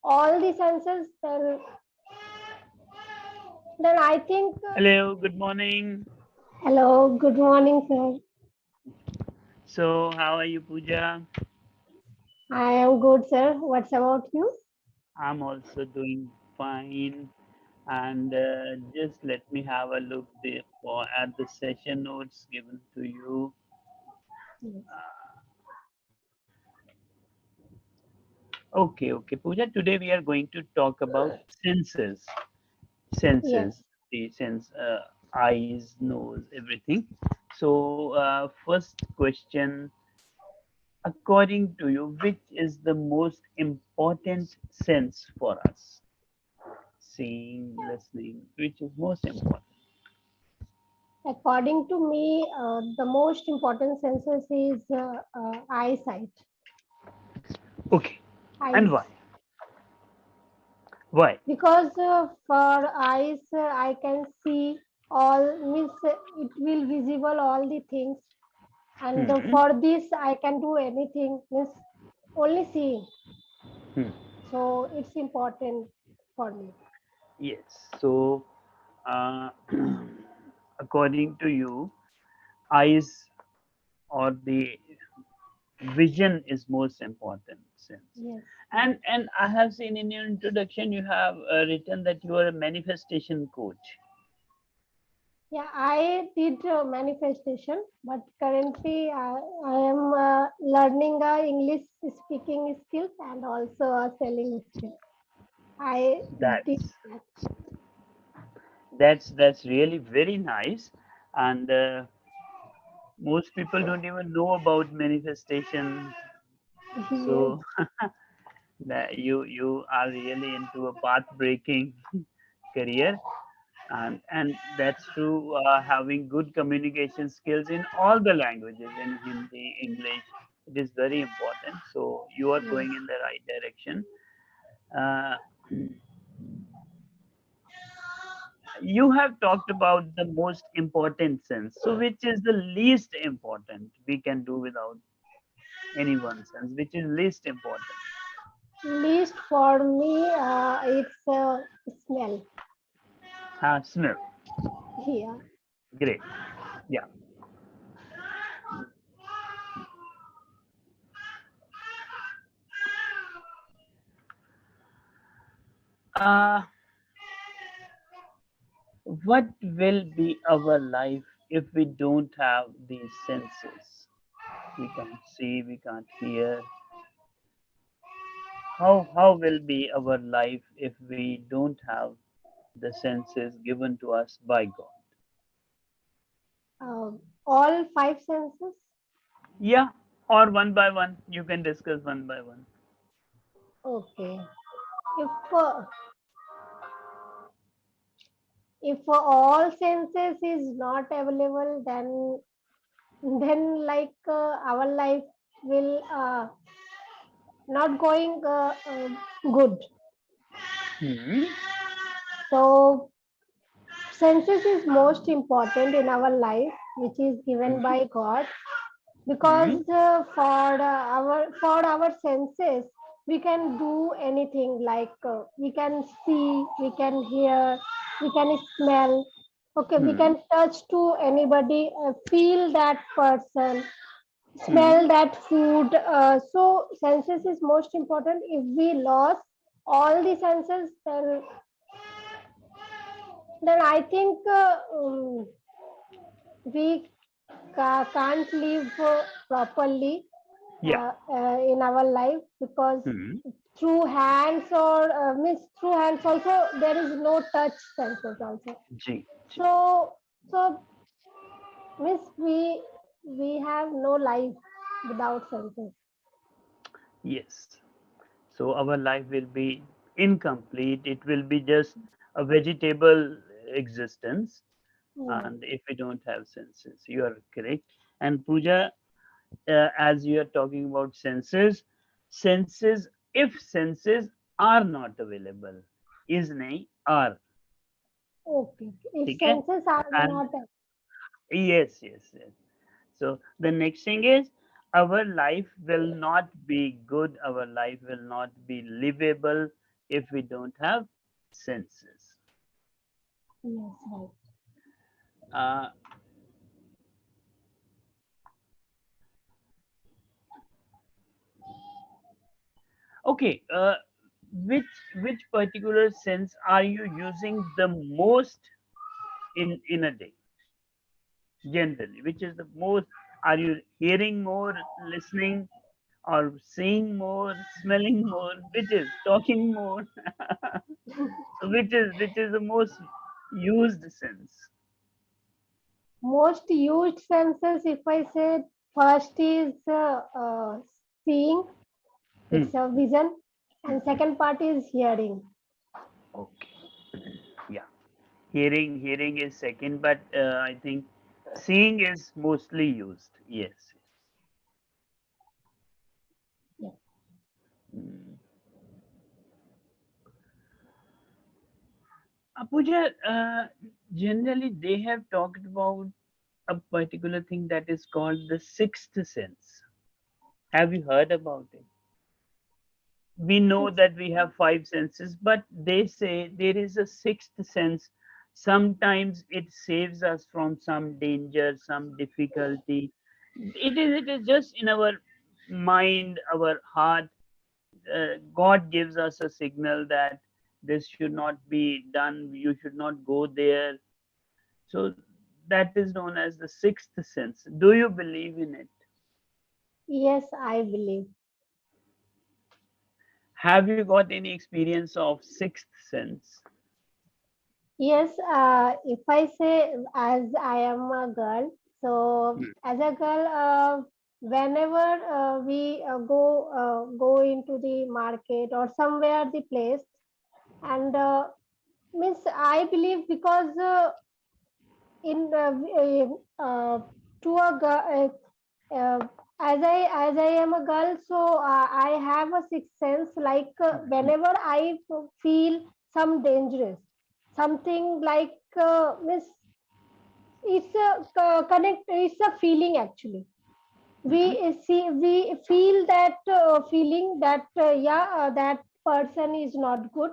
all the senses, then I think. Hello, good morning. Hello, good morning, sir. So, how are you, Pooja? I am good, sir. What's about you? I'm also doing fine. And just let me have a look at the session notes given to you. Yes. Okay, Pooja. Today we are going to talk about senses. Yes. Senses, the sense, eyes, nose, everything. So, first question, according to you, which is the most important sense for us? Seeing, listening, which is most important? According to me, the most important senses is eyesight. Okay, and Eyes. why? Why? Because for eyes, I can see all, means it will visible all the things, and Hmm. for this I can do anything, means only seeing. Hmm. So it's important for me. Yes. So, uh, according to you, eyes or the vision is most important sense. Yes. And I have seen in your introduction you have written that you are a manifestation coach. Yeah, I did manifestation, but currently I am learning English speaking skills and also selling skills. I did That's that. that's really very nice, and most people don't even know about manifestation. Yes. So that you are really into a path breaking career, and that's true. Having good communication skills in all the languages, in Hindi, English, it is very important. So you are Yes. going in the right direction. uh, you have talked about the most important sense, so which is the least important we can do without any one sense, which is least important? Least for me, it's smell. Smell. Yeah. Great. Yeah. uh, what will be our life if we don't have these senses? We can't see, we can't hear. How will be our life if we don't have the senses given to us by God? All five senses. Yeah, or one by one. You can discuss one by one. Okay. If all senses is not available, then like our life will not going good. Hmm. So senses is most important in our life, which is given Hmm. by God, because Hmm. for our senses we can do anything, like we can see, we can hear, we can smell. Okay, we Hmm. can touch to anybody, feel that person, Hmm. smell that food. So senses is most important. If we lost all the senses, then I think we can't live properly Yeah. in our life, because Hmm. through hands, or means through hands also there is no touch senses also. G. G. So means we have no life without senses. Yes. So our life will be incomplete. It will be just a vegetable existence, Yes. and if we don't have senses, you are correct. And Pooja, as you are talking about senses, senses, if senses are not available, is nahi are. Okay. If ठीक है? senses are And not. yes. So the next thing is, our life will not be good. Our life will not be livable if we don't have senses. Yes, right. Uh, okay, which particular sense are you using the most in a day? Generally, which is the most? Are you hearing more, listening, or seeing more, smelling more? Which is talking more? So which is the most used sense? Most used senses, if I say, first is seeing, Hmm. it's a vision, and second part is hearing. Okay. Yeah. Hearing is second, but I think seeing is mostly used. Yes. Yeah. Mm. Pooja, generally they have talked about a particular thing that is called the sixth sense. Have you heard about it? We know Six. that we have five senses, but they say there is a sixth sense. Sometimes it saves us from some danger, some difficulty. It is just in our mind, our heart. God gives us a signal that this should not be done, you should not go there. So that is known as the sixth sense. Do you believe in it? Yes, I believe. Have you got any experience of sixth sense? Yes, if I say, as I am a girl, so Hmm. as a girl, whenever we go into the market or somewhere the place, and means I believe because in to a girl, as I am a girl, so I have a sixth sense. Like whenever I feel some dangerous, something like means it's a connect. It's a feeling actually. Mhm. We feel that feeling that yeah, that person is not good.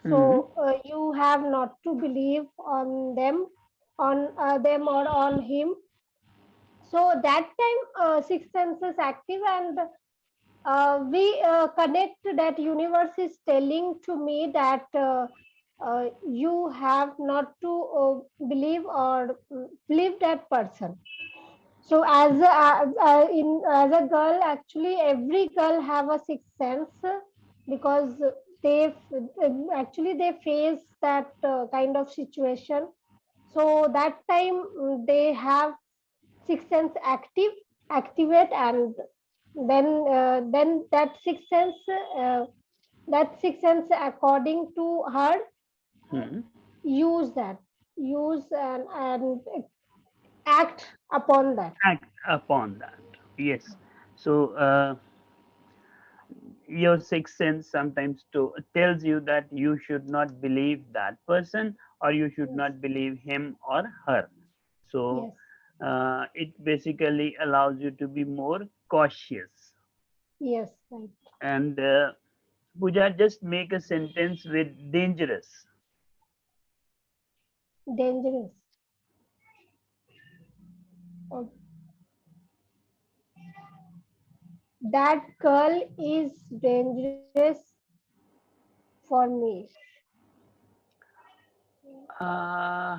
Mhm. So you have not to believe on them or on him. So that time sixth sense is active, and we connect that universe is telling to me that you have not to believe or believe that person. So as a girl, actually every girl have a sixth sense because actually they face that kind of situation. So that time they have sixth sense activate, and then uh, that sixth sense according to her Mhm. use that use and act upon that. Act upon that. Yes. So your sixth sense sometimes tells you that you should not believe that person, or you should Yes, not believe him or her. So yes, it basically allows you to be more cautious. yes, right. And Pooja, just make a sentence with dangerous. Dangerous. Oh, that girl is dangerous for me. Uh,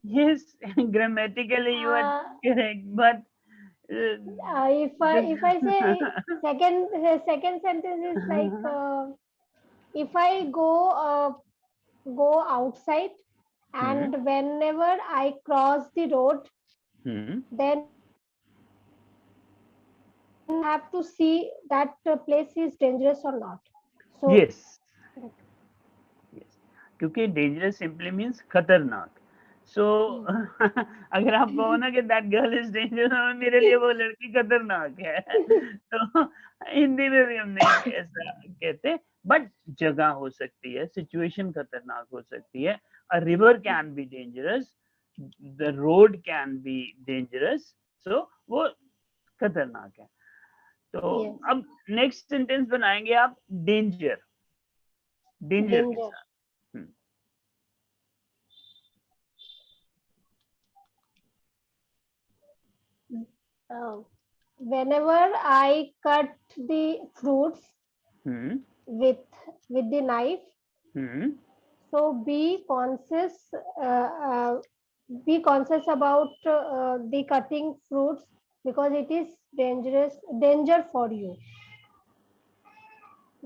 yes, grammatically you are Uh, correct, but uh, if I say second sentence is like if I go outside, hmm, and whenever I cross the road, hmm. then I have to see that place is dangerous or not. So Yes, yes, क्योंकि dangerous simply means खतरनाक. So yes, अगर आप कहो ना कि that girl is dangerous, मेरे लिए वो लड़की खतरनाक है, तो हिंदी में भी हम नहीं ऐसा कहते, but जगह हो सकती है, situation खतरनाक हो सकती है, a river can be dangerous, the road can be dangerous, so वो खतरनाक है. तो Yes. अब नेक्स्ट सेंटेंस बनाएंगे आप डेंजर, डेंजर के Danger. साथ। Uh, Whenever I cut the fruits hmm with with the knife, hmm so be conscious about the cutting fruits because it is danger for you,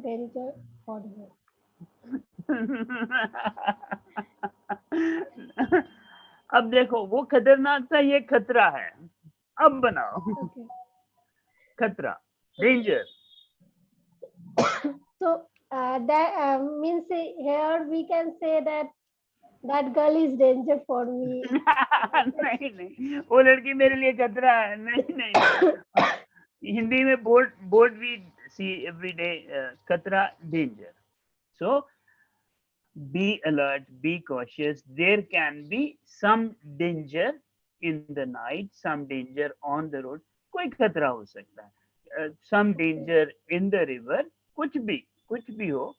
danger for you. अब देखो वो खतरनाक था, ये खतरा है। अब बनाओ Okay. खतरा, danger. So that means here we can say that that girl is danger for me. नहीं नहीं, वो लड़की मेरे लिए खतरा है। नहीं नहीं नहीं, हिंदी में board board we see every day, खतरा, danger. So be alert, be cautious. There can be some danger in the night, some danger on the road. कोई खतरा हो सकता है, some danger in the river, कुछ भी हो।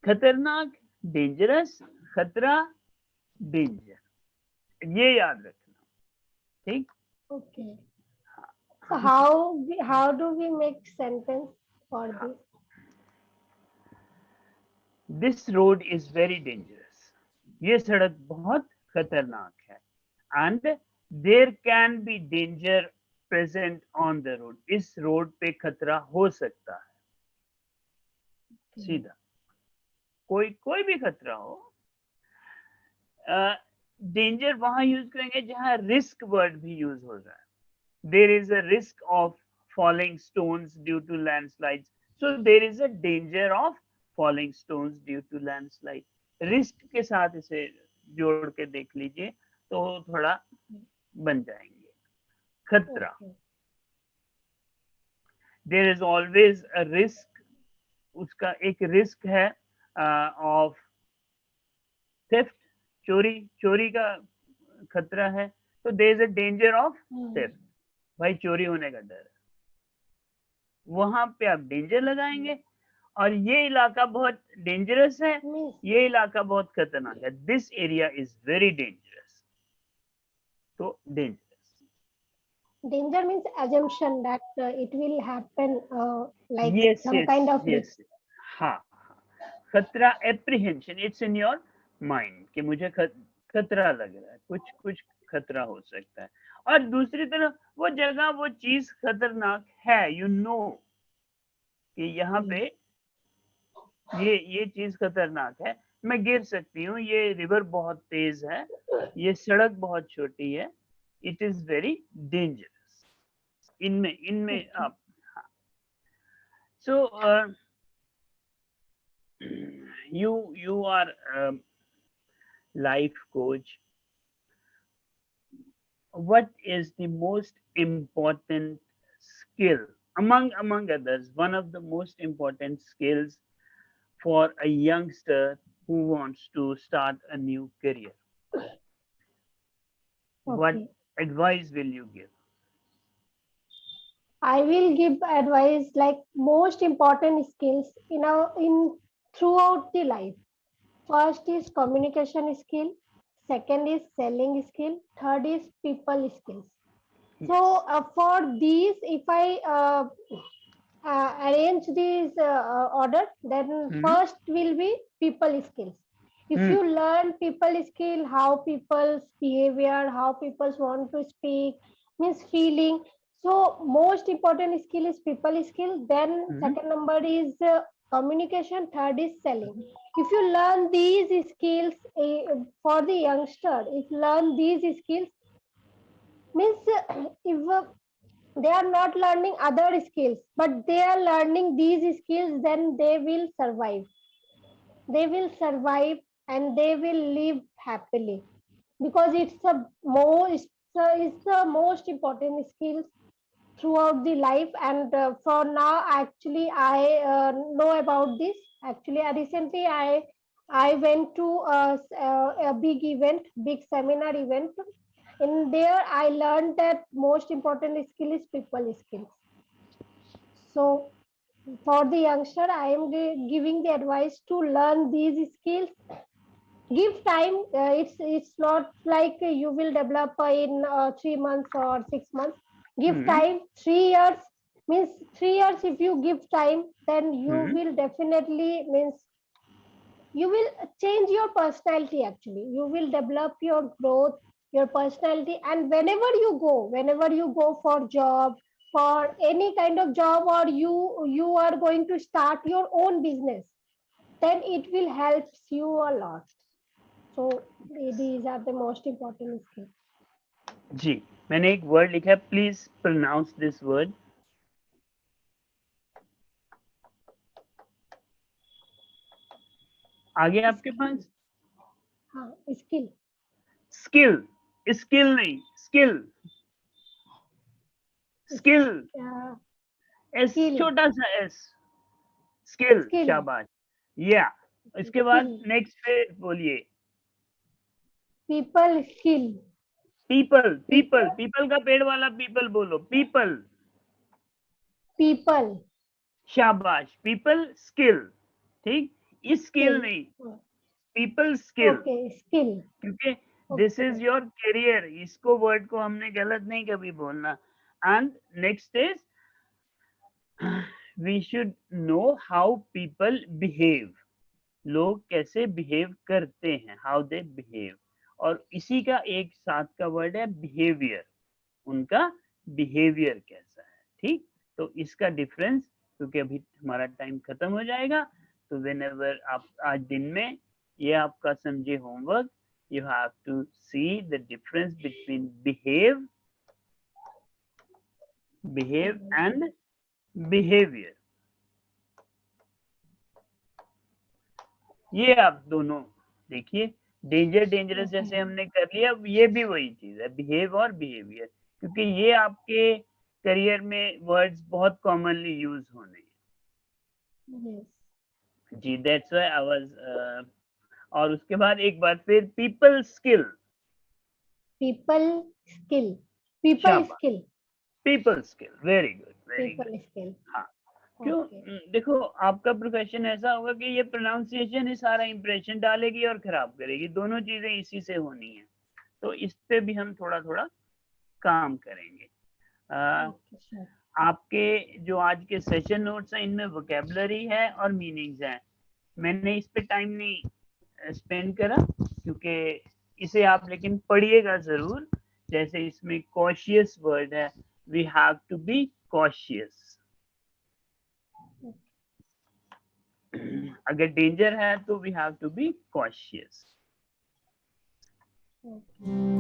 खतरनाक, डेंजरस, खतरा, डेंजर, ये याद रखना, ठीक। Okay. So how do we make sentence for this? This road is very dangerous, ये सड़क बहुत खतरनाक है। And there can be danger present on the road, इस रोड पे खतरा हो सकता है। सीधा कोई कोई भी खतरा हो। डेंजर वहां यूज करेंगे जहां रिस्क वर्ड भी यूज हो रहा है। There is a risk of falling stones due to landslides, so there is a danger of falling stones due to landslide. Risk के साथ इसे जोड़ के देख लीजिए तो थोड़ा बन जाएंगे। खतरा, Okay. There is always a risk, उसका एक रिस्क है ऑफ थेफ्ट, चोरी, चोरी का खतरा है, तो there is a danger of theft, भाई चोरी होने का डर है। वहां पे आप डेंजर लगाएंगे। और ये इलाका बहुत डेंजरस है, Means ये इलाका बहुत खतरनाक है, this area is very dangerous, तो dangerous. danger means assumption that it will happen like yes some yes kind of risk. Yes, हाँ हाँ। खतरा, apprehension, it's in your mind कि मुझे खतरा लग रहा है, कुछ कुछ खतरा हो सकता है। और दूसरी तरफ वो जगह, वो चीज खतरनाक है, यू नो कि यहाँ पे ये चीज खतरनाक है, मैं गिर सकती हूँ, ये रिवर बहुत तेज है, ये सड़क बहुत छोटी है, इट इज वेरी डेंजरस। इनमें इनमें आप, सो you are a life coach. What is the most important skill among others, one of the most important skills for a youngster who wants to start a new career? What Okay. advice will you give? I will give advice like most important skills in throughout the life. First is communication skill, second is selling skill, third is people skills. So for these, if I arrange these order, then Hmm? first will be people skills. If Hmm. you learn people skill, how people's behavior, how people want to speak, means feeling. So most important skill is people skill. Then Hmm. second number is communication. Third is selling. If you learn these skills for the youngster, if learn these skills, means if they are not learning other skills but they are learning these skills, then they will survive and they will live happily because it's the most important skills throughout the life. And for now actually I know about this. Actually recently I went to a big event, big seminar event In there, I learned that most important skill is people skills. So for the youngster, I am giving the advice to learn these skills. Give time. It's not like you will develop in 3 months or 6 months. Give Hmm. time. 3 years means 3 years. If you give time, then you Hmm. will definitely means you will change your personality. Actually, you will develop your growth, your personality, and whenever you go for job, for any kind of job, or you are going to start your own business, then it will helps you a lot. So these are the most important skills. जी, मैंने एक word लिखा है, please pronounce this word. आगे आपके skill. पास हाँ, skill. Skill, skill नहीं, skill, skill, uh, S, skill. छोटा सा एस, स्किल, Skill. शाबाश. या इसके बाद Skill. नेक्स्ट पे बोलिए. People skill. People, people, People. पीपल का पेड़ वाला पीपल बोलो, पीपल. People. शाबाश, पीपल स्किल. ठीक, स्किल Skill. नहीं, पीपल स्किल. Okay, skill. क्योंकि this is Okay. Your career, इसको वर्ड को हमने गलत नहीं कभी बोलना. And next is we should know how people behave. लोग कैसे बिहेव करते हैं, हाउ दे बिहेव. और इसी का एक साथ का वर्ड है बिहेवियर. उनका बिहेवियर कैसा है. ठीक, तो इसका डिफरेंस, क्योंकि अभी हमारा टाइम खत्म हो जाएगा, तो वेन एवर आप आज दिन में ये आपका समझे homework, you have to see the difference between behave and behavior. ये आप दोनों देखिए, डेंजर डेंजरस जैसे Okay. हमने कर लिया, अब ये भी वही चीज है, बिहेव और बिहेवियर, क्योंकि ये आपके करियर में वर्ड्स बहुत कॉमनली यूज होने हैं. Yes. जी, दैट्स व्हाई आई वाज. और उसके बाद एक बार फिर people skill. People skill. People शाबाश, skill. People skill, very good, very good. People skill. हाँ, क्यों? Okay. देखो, आपका प्रोफेशन ऐसा होगा कि ये प्रोनाउंसिएशन ही सारा इंप्रेशन डालेगी और खराब करेगी, दोनों चीजें इसी से होनी है. तो इस पे भी हम थोड़ा थोड़ा काम करेंगे. Okay, sure. आपके जो आज के सेशन नोट्स हैं, इनमें वोकेबलरी है और मीनिंग्स हैं. मैंने इस पे टाइम नहीं स्पेंड करा, क्योंकि इसे आप लेकिन पढ़िएगा जरूर. जैसे इसमें कॉशियस वर्ड है, we have to be cautious. अगर डेंजर है तो we have to be cautious. Okay.